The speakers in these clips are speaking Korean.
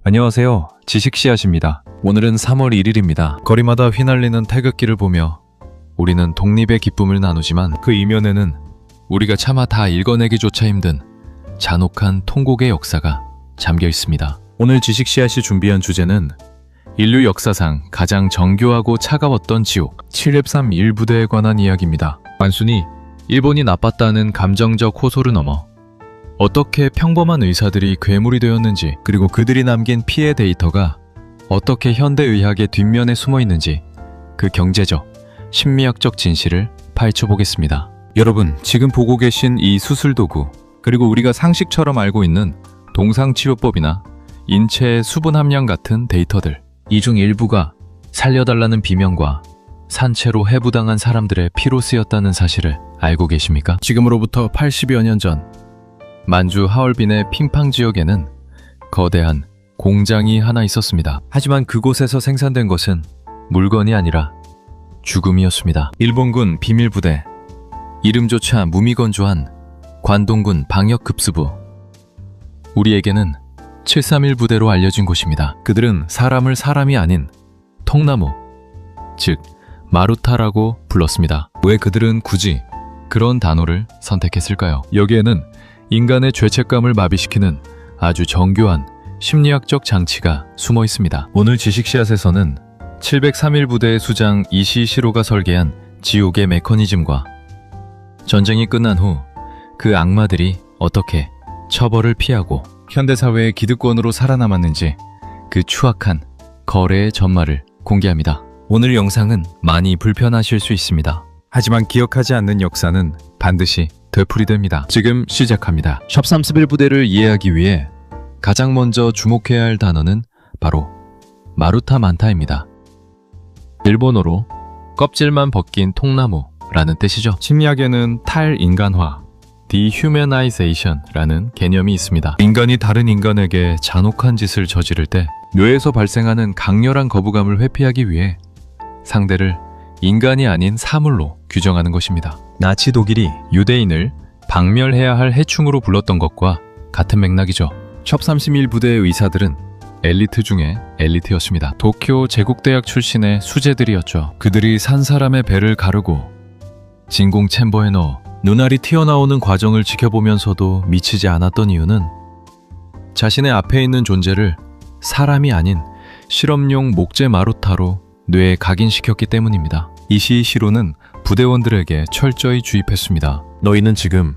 안녕하세요. 지식씨앗입니다. 오늘은 3월 1일입니다. 거리마다 휘날리는 태극기를 보며 우리는 독립의 기쁨을 나누지만 그 이면에는 우리가 차마 다 읽어내기조차 힘든 잔혹한 통곡의 역사가 잠겨 있습니다. 오늘 지식씨앗이 준비한 주제는 인류 역사상 가장 정교하고 차가웠던 지옥 731부대에 관한 이야기입니다. 단순히 일본이 나빴다는 감정적 호소를 넘어 어떻게 평범한 의사들이 괴물이 되었는지, 그리고 그들이 남긴 피해 데이터가 어떻게 현대의학의 뒷면에 숨어 있는지 그 경제적, 심리학적 진실을 파헤쳐보겠습니다. 여러분, 지금 보고 계신 이 수술도구, 그리고 우리가 상식처럼 알고 있는 동상치료법이나 인체의 수분 함량 같은 데이터들, 이 중 일부가 살려달라는 비명과 산채로 해부당한 사람들의 피로 쓰였다는 사실을 알고 계십니까? 지금으로부터 80여 년 전 만주 하얼빈의 핑팡 지역에는 거대한 공장이 하나 있었습니다. 하지만 그곳에서 생산된 것은 물건이 아니라 죽음이었습니다. 일본군 비밀부대, 이름조차 무미건조한 관동군 방역급수부, 우리에게는 731 부대로 알려진 곳입니다. 그들은 사람을 사람이 아닌 통나무, 즉 마루타라고 불렀습니다. 왜 그들은 굳이 그런 단어를 선택했을까요? 여기에는 인간의 죄책감을 마비시키는 아주 정교한 심리학적 장치가 숨어 있습니다. 오늘 지식씨앗에서는 731 부대의 수장 이시시로가 설계한 지옥의 메커니즘과 전쟁이 끝난 후 그 악마들이 어떻게 처벌을 피하고 현대사회의 기득권으로 살아남았는지 그 추악한 거래의 전말을 공개합니다. 오늘 영상은 많이 불편하실 수 있습니다. 하지만 기억하지 않는 역사는 반드시 되풀이됩니다. 지금 시작합니다. 샵 31 부대를 이해하기 위해 가장 먼저 주목해야 할 단어는 바로 마루타 만타입니다. 일본어로 껍질만 벗긴 통나무라는 뜻이죠. 심리학에는 탈인간화, dehumanization라는 개념이 있습니다. 인간이 다른 인간에게 잔혹한 짓을 저지를 때 뇌에서 발생하는 강렬한 거부감을 회피하기 위해 상대를 인간이 아닌 사물로 규정하는 것입니다. 나치 독일이 유대인을 박멸해야 할 해충으로 불렀던 것과 같은 맥락이죠. 첩 31 부대의 의사들은 엘리트 중에 엘리트였습니다. 도쿄 제국대학 출신의 수재들이었죠. 그들이 산 사람의 배를 가르고 진공 챔버에 넣어 눈알이 튀어나오는 과정을 지켜보면서도 미치지 않았던 이유는 자신의 앞에 있는 존재를 사람이 아닌 실험용 목재 마루타로 뇌에 각인시켰기 때문입니다. 이시시로는 부대원들에게 철저히 주입했습니다. 너희는 지금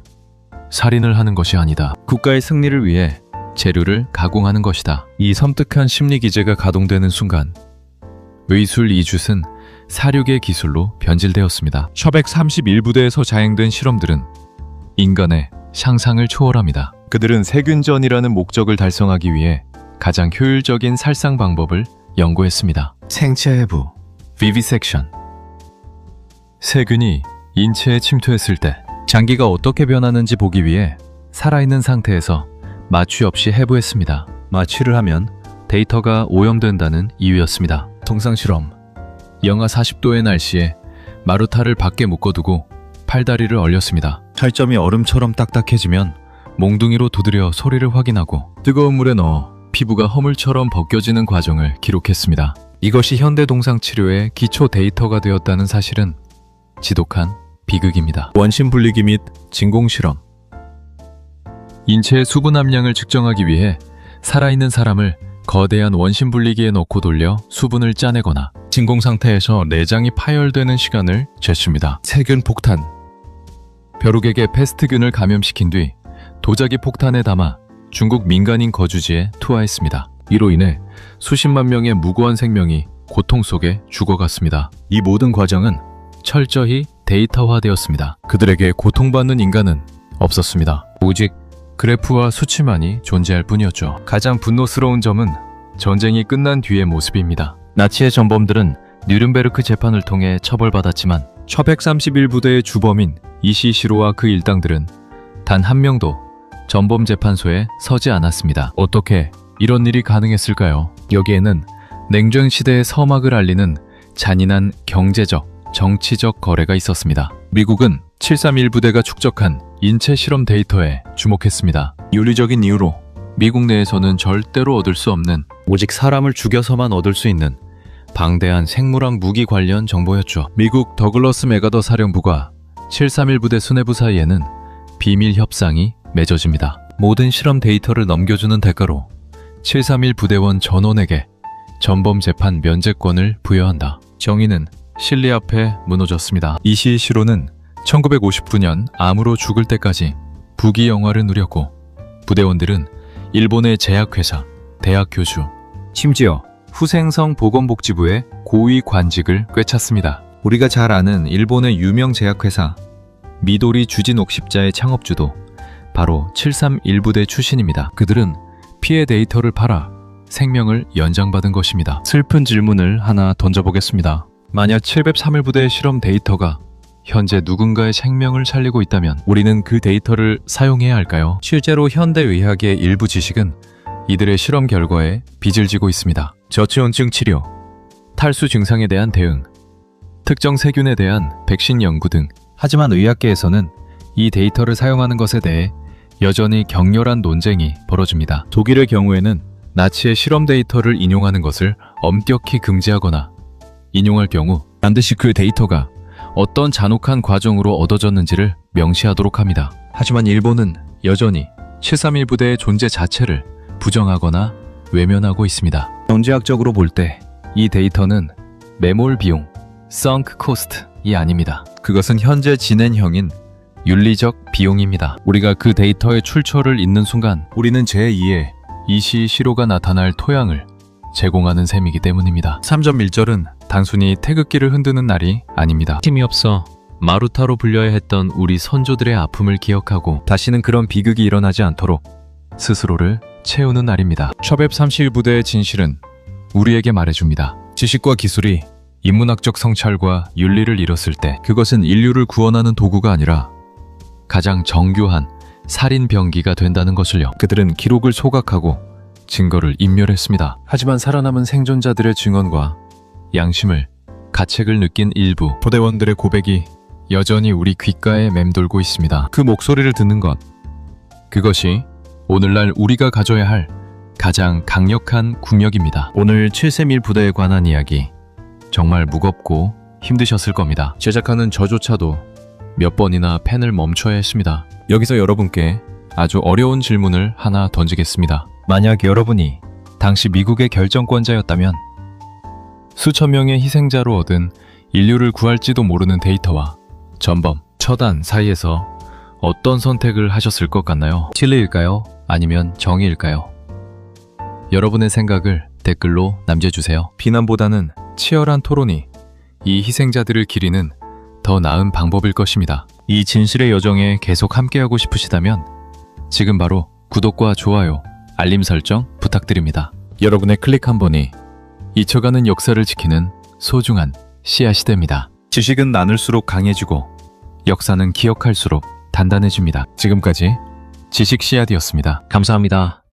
살인을 하는 것이 아니다. 국가의 승리를 위해 재료를 가공하는 것이다. 이 섬뜩한 심리 기제가 가동되는 순간 의술 이주는 사륙의 기술로 변질되었습니다. 131 부대에서 자행된 실험들은 인간의 상상을 초월합니다. 그들은 세균전이라는 목적을 달성하기 위해 가장 효율적인 살상 방법을 연구했습니다. 생체 해부, vivisection. 세균이 인체에 침투했을 때 장기가 어떻게 변하는지 보기 위해 살아있는 상태에서 마취 없이 해부했습니다. 마취를 하면 데이터가 오염된다는 이유였습니다. 통상실험, 영하 40도의 날씨에 마루타를 밖에 묶어두고 팔다리를 얼렸습니다. 철점이 얼음처럼 딱딱해지면 몽둥이로 두드려 소리를 확인하고 뜨거운 물에 넣어 피부가 허물처럼 벗겨지는 과정을 기록했습니다. 이것이 현대 동상치료의 기초 데이터가 되었다는 사실은 지독한 비극입니다. 원심 분리기 및 진공실험. 인체의 수분 함량을 측정하기 위해 살아있는 사람을 거대한 원심 분리기에 넣고 돌려 수분을 짜내거나 진공 상태에서 내장이 파열되는 시간을 쟀습니다. 세균 폭탄. 벼룩에게 패스트균을 감염시킨 뒤 도자기 폭탄에 담아 중국 민간인 거주지에 투하했습니다. 이로 인해 수십만 명의 무고한 생명이 고통 속에 죽어갔습니다. 이 모든 과정은 철저히 데이터화되었습니다. 그들에게 고통받는 인간은 없었습니다. 오직 그래프와 수치만이 존재할 뿐이었죠. 가장 분노스러운 점은 전쟁이 끝난 뒤의 모습입니다. 나치의 전범들은 뉘른베르크 재판을 통해 처벌받았지만 1131 부대의 주범인 이시시로와 그 일당들은 단 한 명도 전범 재판소에 서지 않았습니다. 어떻게 이런 일이 가능했을까요? 여기에는 냉전 시대의 서막을 알리는 잔인한 경제적, 정치적 거래가 있었습니다. 미국은 731 부대가 축적한 인체 실험 데이터에 주목했습니다. 윤리적인 이유로 미국 내에서는 절대로 얻을 수 없는, 오직 사람을 죽여서만 얻을 수 있는 방대한 생물학 무기 관련 정보였죠. 미국 더글러스 메가더 사령부가 731 부대 수뇌부 사이에는 비밀 협상이 맺어집니다. 모든 실험 데이터를 넘겨주는 대가로 731 부대원 전원에게 전범 재판 면제권을 부여한다. 정의는 실리 앞에 무너졌습니다. 이시시로는 1959년 암으로 죽을 때까지 부귀 영화를 누렸고, 부대원들은 일본의 제약회사, 대학 교수, 심지어 후생성 보건복지부의 고위 관직을 꿰찼습니다. 우리가 잘 아는 일본의 유명 제약회사 미도리 주진옥십자의 창업주도 바로 731부대 출신입니다. 그들은 피해 데이터를 팔아 생명을 연장받은 것입니다. 슬픈 질문을 하나 던져보겠습니다. 만약 731부대의 실험 데이터가 현재 누군가의 생명을 살리고 있다면 우리는 그 데이터를 사용해야 할까요? 실제로 현대의학의 일부 지식은 이들의 실험 결과에 빚을 지고 있습니다. 저체온증 치료, 탈수 증상에 대한 대응, 특정 세균에 대한 백신 연구 등. 하지만 의학계에서는 이 데이터를 사용하는 것에 대해 여전히 격렬한 논쟁이 벌어집니다. 독일의 경우에는 나치의 실험 데이터를 인용하는 것을 엄격히 금지하거나, 인용할 경우 반드시 그 데이터가 어떤 잔혹한 과정으로 얻어졌는지를 명시하도록 합니다. 하지만 일본은 여전히 731 부대의 존재 자체를 부정하거나 외면하고 있습니다. 경제학적으로 볼 때 이 데이터는 매몰 비용, sunk cost이 아닙니다. 그것은 현재 진행형인 윤리적 비용입니다. 우리가 그 데이터의 출처를 잇는 순간 우리는 제2의 이시시로가 나타날 토양을 제공하는 셈이기 때문입니다. 3.1절은 단순히 태극기를 흔드는 날이 아닙니다. 힘이 없어 마루타로 불려야 했던 우리 선조들의 아픔을 기억하고 다시는 그런 비극이 일어나지 않도록 스스로를 채우는 날입니다. 셔벡 31부대의 진실은 우리에게 말해줍니다. 지식과 기술이 인문학적 성찰과 윤리를 잃었을 때 그것은 인류를 구원하는 도구가 아니라 가장 정교한 살인병기가 된다는 것을요. 그들은 기록을 소각하고 증거를 인멸했습니다. 하지만 살아남은 생존자들의 증언과 양심을, 가책을 느낀 일부 부대원들의 고백이 여전히 우리 귓가에 맴돌고 있습니다. 그 목소리를 듣는 것, 그것이 오늘날 우리가 가져야 할 가장 강력한 국력입니다. 오늘 731 부대에 관한 이야기 정말 무겁고 힘드셨을 겁니다. 제작하는 저조차도 몇 번이나 펜을 멈춰야 했습니다. 여기서 여러분께 아주 어려운 질문을 하나 던지겠습니다. 만약 여러분이 당시 미국의 결정권자였다면 수천 명의 희생자로 얻은 인류를 구할지도 모르는 데이터와 전범, 처단 사이에서 어떤 선택을 하셨을 것 같나요? 진리일까요? 아니면 정의일까요? 여러분의 생각을 댓글로 남겨주세요. 비난보다는 치열한 토론이 이 희생자들을 기리는 더 나은 방법일 것입니다. 이 진실의 여정에 계속 함께하고 싶으시다면 지금 바로 구독과 좋아요, 알림 설정 부탁드립니다. 여러분의 클릭 한 번이 잊혀가는 역사를 지키는 소중한 씨앗이 됩니다. 지식은 나눌수록 강해지고 역사는 기억할수록 단단해집니다. 지금까지 지식 씨앗이었습니다. 감사합니다.